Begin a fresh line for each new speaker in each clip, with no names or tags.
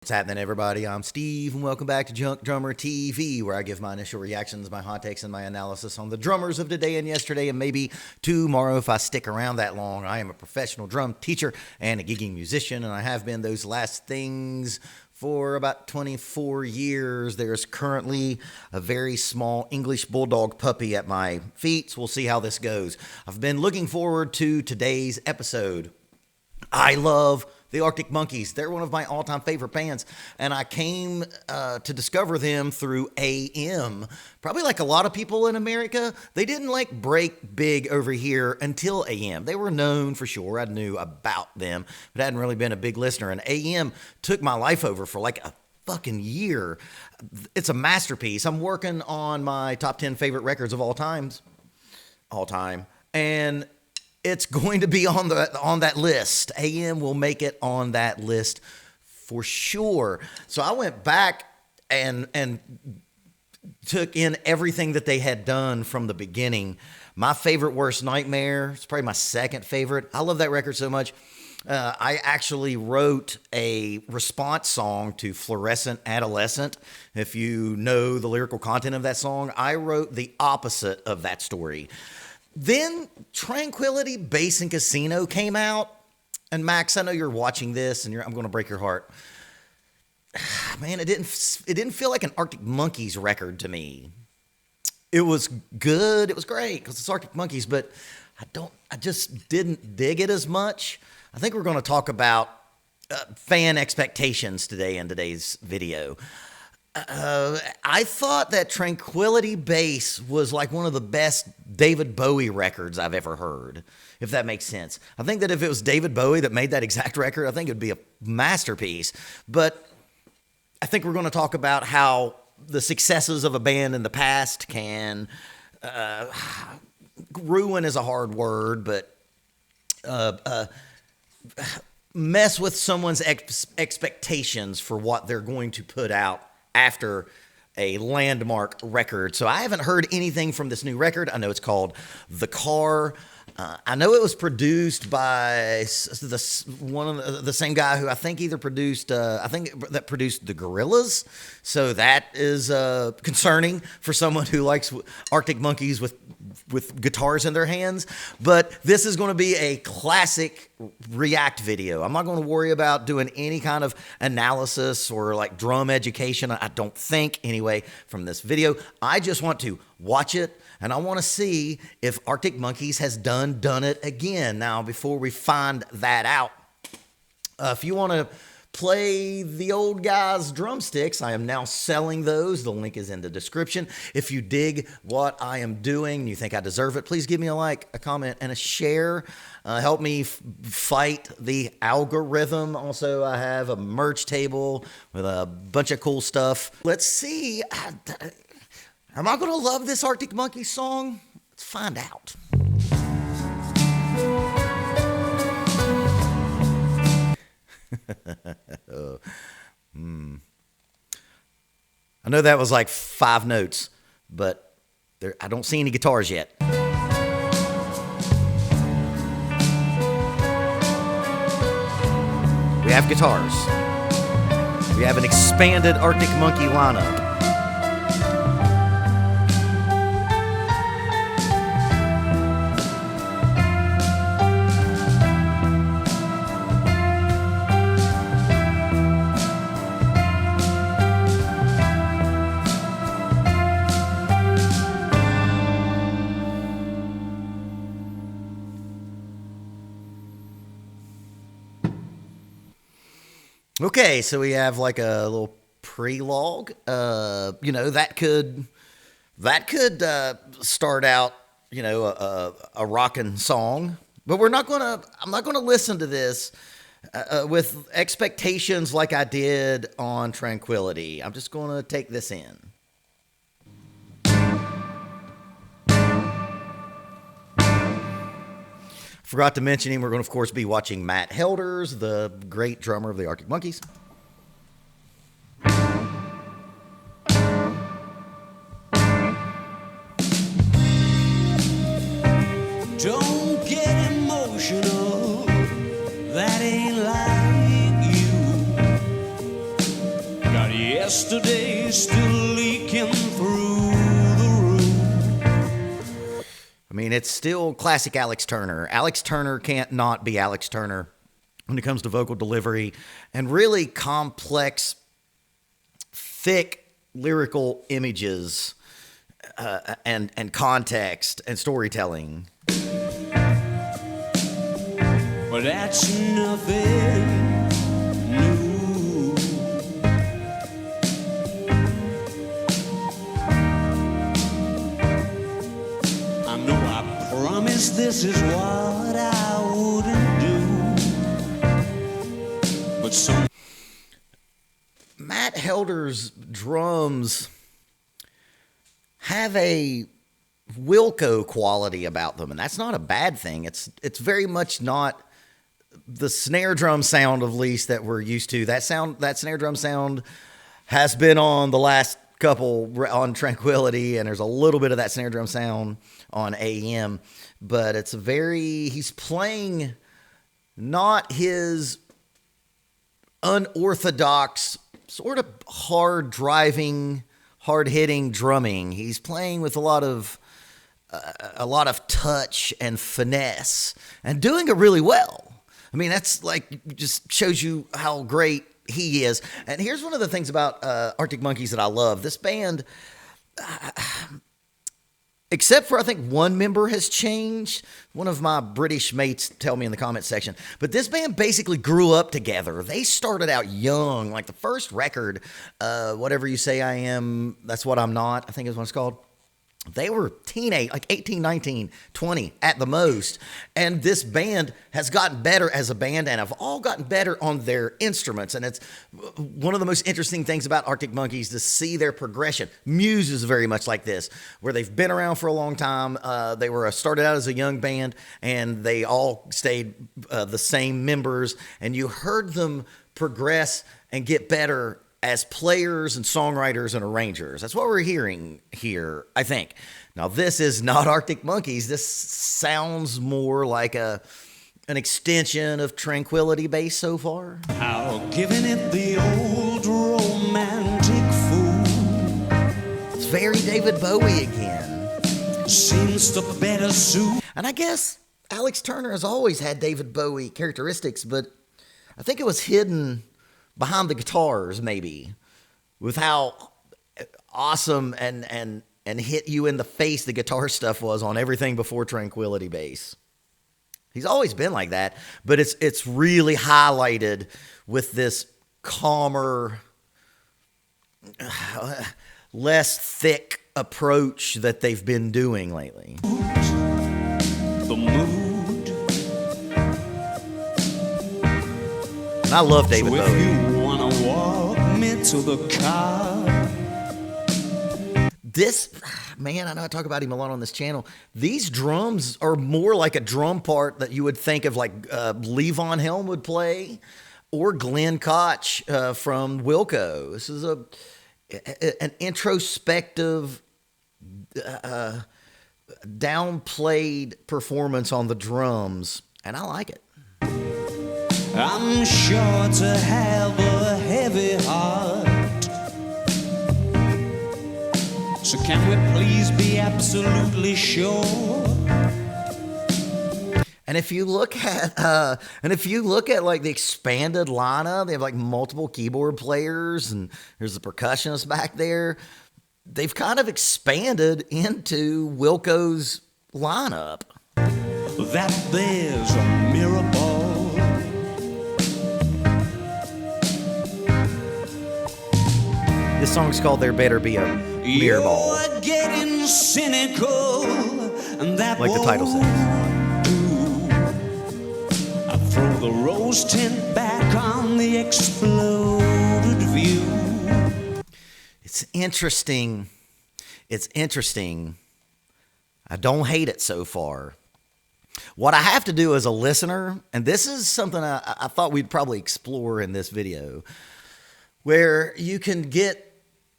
What's happening, everybody? I'm Steve, and welcome back to Junkdrummer TV, where I give my initial reactions, my hot takes, and my analysis on the drummers of today and yesterday, and maybe tomorrow if I stick around that long. I am a professional drum teacher and a gigging musician, and I have been those last things for about 24 years. There's currently a very small English bulldog puppy at my feet, so we'll see how this goes. I've been looking forward to today's episode. I love the Arctic Monkeys. They're one of my all-time favorite bands, and I came to discover them through AM. Probably like a lot of people in America, they didn't break big over here until AM. They were known for sure. I knew about them, but I hadn't really been a big listener, and AM took my life over for like a fucking year. It's a masterpiece. I'm working on my top 10 favorite records of all time, and it's going to be on that list. AM will make it on that list for sure. So I went back and took in everything that they had done from the beginning. My favorite, Worst Nightmare, it's probably my second favorite. I love that record so much. I actually wrote a response song to Fluorescent Adolescent. If you know the lyrical content of that song, I wrote the opposite of that story. Then Tranquility Base and Casino came out. And Max, I know you're watching this, and I'm going to break your heart. Man, it didn't feel like an Arctic Monkeys record to me. It was good. It was great because it's Arctic Monkeys, but I just didn't dig it as much. I think we're going to talk about fan expectations today in today's video. I thought that Tranquility Base was like one of the best David Bowie records I've ever heard, if that makes sense. I think that if it was David Bowie that made that exact record, I think it would be a masterpiece. But I think we're going to talk about how the successes of a band in the past can ruin is a hard word, but mess with someone's expectations for what they're going to put out after a landmark record. So I haven't heard anything from this new record. I know it's called The Car. I know it was produced by the same guy who I think either produced that produced the Gorillaz. So that is concerning for someone who likes Arctic Monkeys with guitars in their hands. But this is going to be a classic react video. I'm not going to worry about doing any kind of analysis or like drum education. I don't think anyway from this video. I just want to watch it. And I want to see if Arctic Monkeys has done it again. Now, before we find that out, if you want to play the old guy's drumsticks, I am now selling those. The link is in the description. If you dig what I am doing and you think I deserve it, please give me a like, a comment, and a share. Help me fight the algorithm. Also, I have a merch table with a bunch of cool stuff. Let's see. Am I going to love this Arctic Monkeys song? Let's find out. I know that was like 5 notes, but I don't see any guitars yet. We have guitars. We have an expanded Arctic Monkey lineup. Okay, so we have like a little prelogue. That could start out, a rockin' song. But I'm not gonna listen to this with expectations like I did on Tranquility. I'm just gonna take this in. Forgot to mention him. We're going to, of course, be watching Matt Helders, the great drummer of the Arctic Monkeys.
Don't get emotional, that ain't like you. yesterday still leaking through the room.
I mean, it's still classic Alex Turner. Alex Turner can't not be Alex Turner when it comes to vocal delivery and really complex, thick lyrical images and context and storytelling.
But that's nothing new. I know I promised this is what I wouldn't do. But some
Matt Helder's drums have a Wilco quality about them, and that's not a bad thing. It's very much not the snare drum sound, of least, that we're used to. That snare drum sound has been on the last couple on Tranquility, and there's a little bit of that snare drum sound on AM, but he's playing not his unorthodox, sort of hard-driving, hard-hitting drumming. He's playing with a lot of touch and finesse and doing it really well. I mean, that's like, just shows you how great he is. And here's one of the things about Arctic Monkeys that I love. This band, except for I think one member has changed. One of my British mates tell me in the comment section. But this band basically grew up together. They started out young. Like the first record, Whatever You Say I Am, That's What I'm Not, I think is what it's called. They were teenage, like 18, 19, 20 at the most. And this band has gotten better as a band and have all gotten better on their instruments. And it's one of the most interesting things about Arctic Monkeys to see their progression. Muse is very much like this, where they've been around for a long time. They were started out as a young band, and they all stayed the same members. And you heard them progress and get better as players and songwriters and arrangers. That's what we're hearing here, I think. Now, this is not Arctic Monkeys. This sounds more like an extension of Tranquility Base so far.
how giving it the old romantic fool
It's very David Bowie again.
seems to better suit.
And I guess Alex Turner has always had David Bowie characteristics, but I think it was hidden behind the guitars, maybe, with how awesome and hit you in the face the guitar stuff was on everything before Tranquility Base. He's always been like that, but it's really highlighted with this calmer, less thick approach that they've been doing lately.
The mood.
And I love David
So if
Bowie.
you wanna walk me to the car,
This, man, I know I talk about him a lot on this channel. These drums are more like a drum part that you would think of like Lee Von Helm would play, or Glenn Koch from Wilco. This is an introspective, downplayed performance on the drums, and I like it.
I'm sure to have a heavy heart. So can we please be absolutely sure?
And if you look at like the expanded lineup, they have like multiple keyboard players, and there's a percussionist back there. They've kind of expanded into Wilco's lineup.
That there's a Mirrorball.
This song's called There Better Be a Mirrorball,
You're getting cynical, and that
like the title
won't
says.
do. I throw the rose tint back on the exploded view.
It's interesting. It's interesting. I don't hate it so far. What I have to do as a listener, and this is something I thought we'd probably explore in this video, where you can get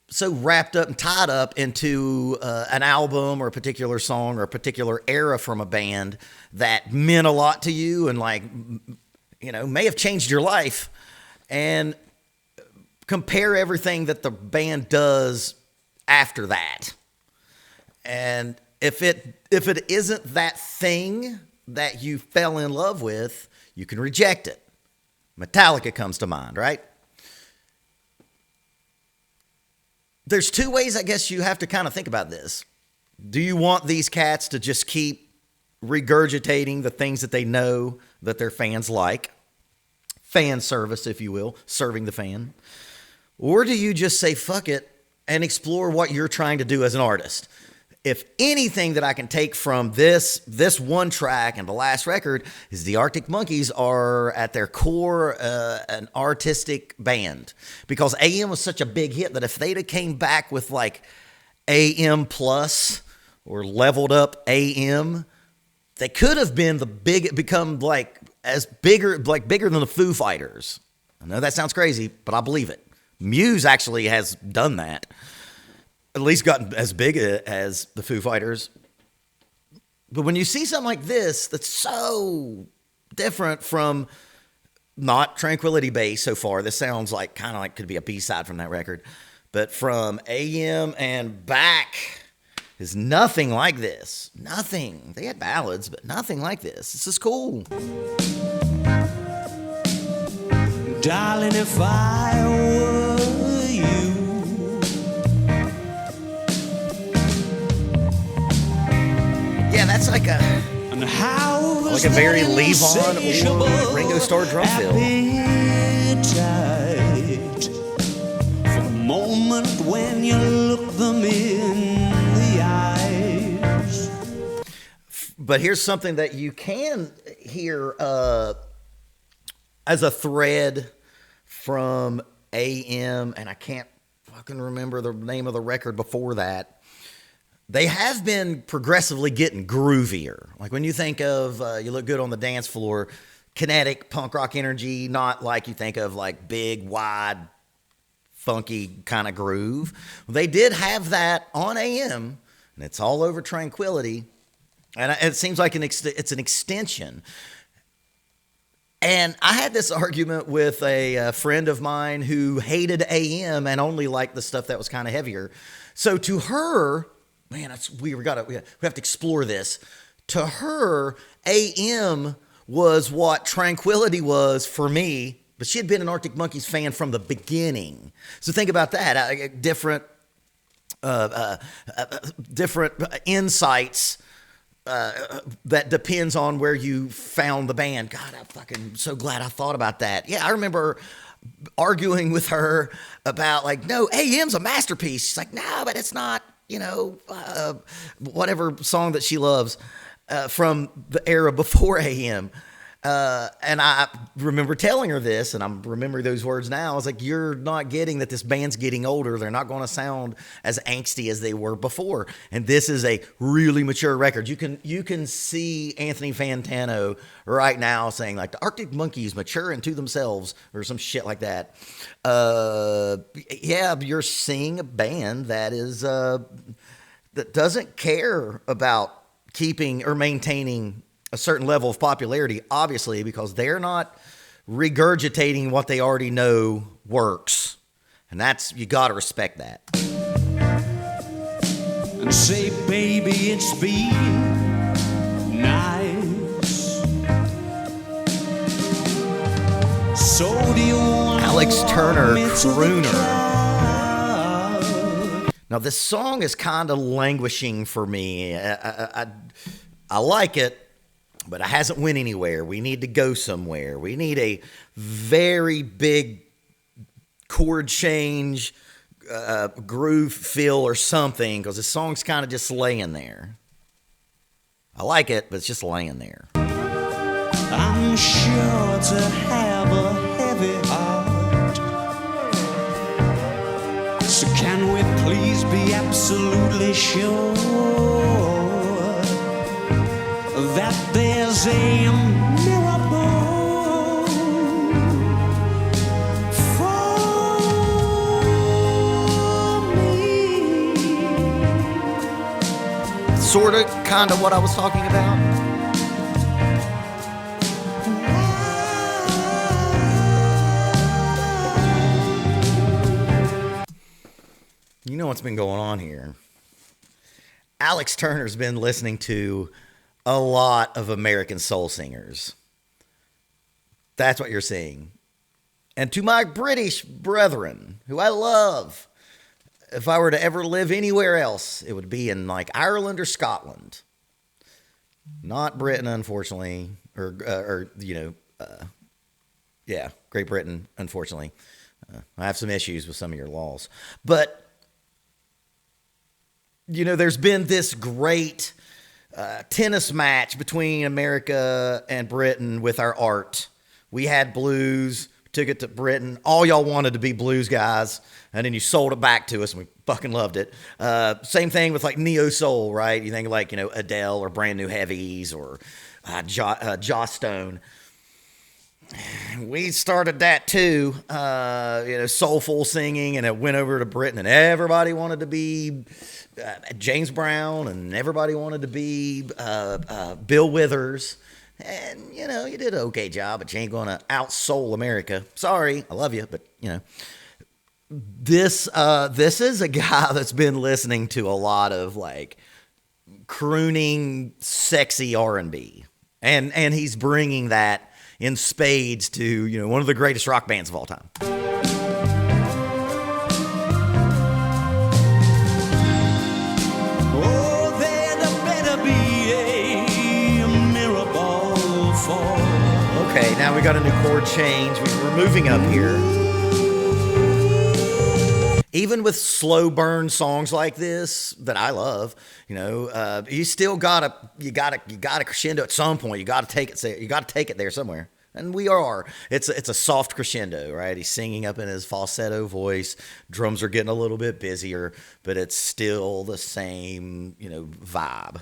so wrapped up and tied up into an album or a particular song or a particular era from a band that meant a lot to you and, like, you know, may have changed your life. And compare everything that the band does after that. And if it isn't that thing that you fell in love with, you can reject it. Metallica comes to mind, right? There's two ways I guess you have to kind of think about this. Do you want these cats to just keep regurgitating the things that they know that their fans like? Fan service, if you will, serving the fan. Or do you just say, fuck it, and explore what you're trying to do as an artist? If anything that I can take from this one track and the last record is the Arctic Monkeys are at their core an artistic band. Because AM was such a big hit that if they'd have came back with like AM plus or leveled up AM, they could have been become like bigger than the Foo Fighters. I know that sounds crazy, but I believe it. Muse actually has done that. At least gotten as big as the Foo Fighters. But when you see something like this, that's so different from not Tranquility Base so far. This sounds like kind of like could be a B-side from that record. But from AM and back is nothing like this. Nothing. They had ballads, but nothing like this. This is cool.
Darling, if I were you,
yeah, that's like a very Levon or Ringo Starr drum fill.
For the moment when you look them in the eyes.
But here's something that you can hear as a thread from AM, and I can't fucking remember the name of the record before that. They have been progressively getting groovier. Like when you think of You Look Good on the Dance Floor, kinetic punk rock energy, not like you think of like big, wide, funky kind of groove. Well, they did have that on AM, and it's all over Tranquility. And it seems like it's an extension. And I had this argument with a friend of mine who hated AM and only liked the stuff that was kind of heavier. So to her, man, we have to explore this. To her, AM was what Tranquility was for me, but she had been an Arctic Monkeys fan from the beginning. So think about that. Different insights. That depends on where you found the band. God, I'm fucking so glad I thought about that. Yeah, I remember arguing with her about like, no, AM's a masterpiece. She's like, no, but it's not, whatever song that she loves from the era before AM. And I remember telling her this, and I'm remembering those words now. I was like, you're not getting that this band's getting older. They're not going to sound as angsty as they were before. And this is a really mature record. You can see Anthony Fantano right now saying like the Arctic Monkeys mature into themselves or some shit like that. Yeah, you're seeing a band that is that doesn't care about keeping or maintaining a certain level of popularity, obviously, because they're not regurgitating what they already know works. And you got to respect that.
And say, baby, it's been nice. So do you want
Alex Turner, Crooner.
Crooner.
Now, this song is kind of languishing for me. I like it, but it hasn't went anywhere. We need to go somewhere. We need a very big chord change, groove fill or something, because the song's kind of just laying there. I like it, but it's just laying there.
I'm sure to have a heavy heart. So can we please be absolutely sure that there's a Mirrorball for me?
Sort of, kind of what I was talking about. know what's been going on here? Alex Turner's been listening to a lot of American soul singers. That's what you're seeing. And to my British brethren, who I love, if I were to ever live anywhere else, it would be in like Ireland or Scotland. Not Britain, unfortunately, or Great Britain, unfortunately. I have some issues with some of your laws. But, there's been this great tennis match between America and Britain with our art. We had blues, took it to Britain. All y'all wanted to be blues guys, and then you sold it back to us, and we fucking loved it. Same thing with like neo soul, right? You think like Adele or Brand New Heavies or Joss Stone. We started that too, soulful singing, and it went over to Britain, and everybody wanted to be James Brown, and everybody wanted to be Bill Withers. And, you did an okay job, but you ain't going to out-soul America. Sorry, I love you, but, This is a guy that's been listening to a lot of, like, crooning, sexy R&B. And he's bringing that in spades to, one of the greatest rock bands of all time.
Oh, there better be a Mirrorball for.
Okay, now we got a new chord change. We're moving up here. Even with slow burn songs like this that I love, you still gotta crescendo at some point. You gotta take it there somewhere. And we are. It's a soft crescendo, right? He's singing up in his falsetto voice. Drums are getting a little bit busier, but it's still the same, vibe.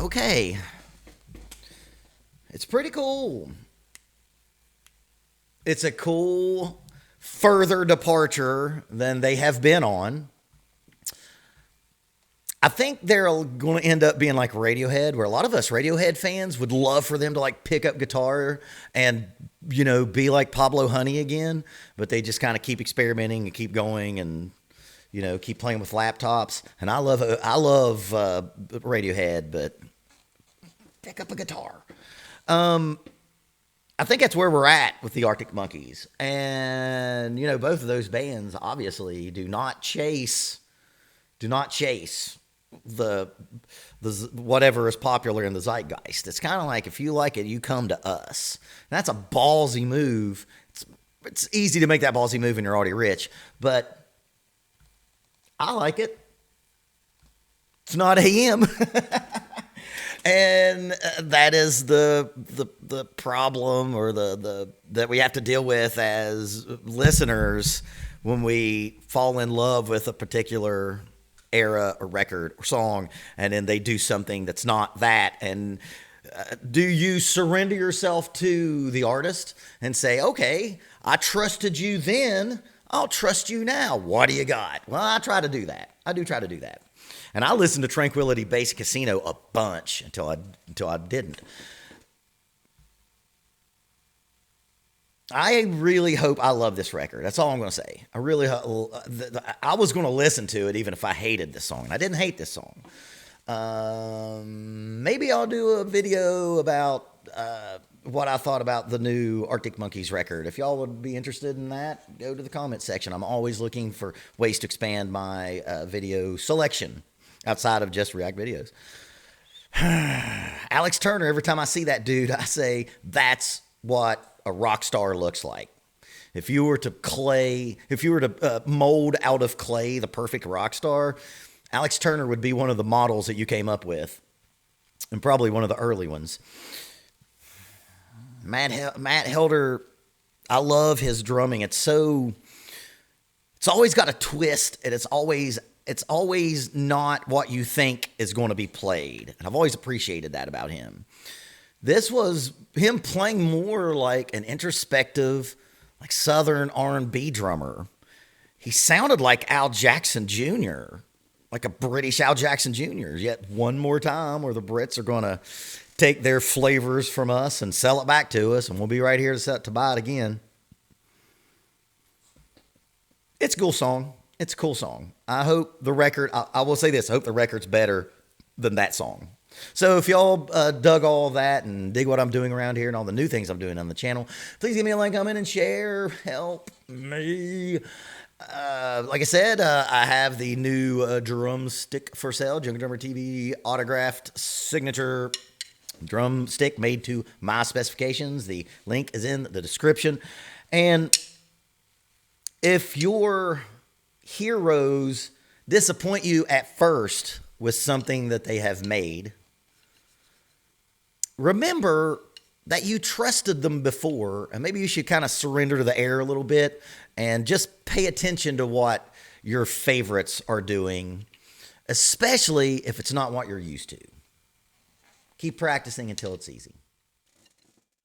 Okay. It's pretty cool. It's a cool further departure than they have been on. I think they're going to end up being like Radiohead, where a lot of us Radiohead fans would love for them to like pick up guitar and, be like Pablo Honey again, but they just kind of keep experimenting and keep going and keep playing with laptops. And I love Radiohead, but pick up a guitar. I think that's where we're at with the Arctic Monkeys. And, both of those bands obviously do not chase the whatever is popular in the zeitgeist. It's kind of like, if you like it, you come to us. And that's a ballsy move. It's easy to make that ballsy move when you're already rich, but I like it. It's not AM. And that is the problem, or the that we have to deal with as listeners when we fall in love with a particular era or record or song, and then they do something that's not that. And do you surrender yourself to the artist and say, okay, I trusted you then, I'll trust you now. What do you got? Well, I try to do that. I do try to do that. And I listened to Tranquility Base Casino a bunch until I didn't. I really hope I love this record. That's all I'm going to say. I was going to listen to it even if I hated this song. And I didn't hate this song. Maybe I'll do a video about what I thought about the new Arctic Monkeys record. If y'all would be interested in that, go to the comment section. I'm always looking for ways to expand my video selection outside of just React videos. Alex Turner, every time I see that dude, I say, that's what a rock star looks like. If you were to mold out of clay the perfect rock star, Alex Turner would be one of the models that you came up with, and probably one of the early ones. Matt Helder, I love his drumming. It's always got a twist, and it's always not what you think is going to be played. And I've always appreciated that about him. This was him playing more like an introspective, like Southern R&B drummer. He sounded like Al Jackson Jr., like a British Al Jackson Jr. Yet one more time where the Brits are going to take their flavors from us and sell it back to us, and we'll be right here to buy it again. It's a cool song. It's a cool song. I hope the record, I will say this, I hope the record's better than that song. So if y'all dug all of that and dig what I'm doing around here and all the new things I'm doing on the channel, please give me a like, comment, and share. Help me. Like I said, I have the new drumstick for sale, Junkdrummer TV autographed signature drumstick made to my specifications. The link is in the description. And if your heroes disappoint you at first with something that they have made, remember that you trusted them before, and maybe you should kind of surrender to the air a little bit and just pay attention to what your favorites are doing, especially if it's not what you're used to. Keep practicing until it's easy.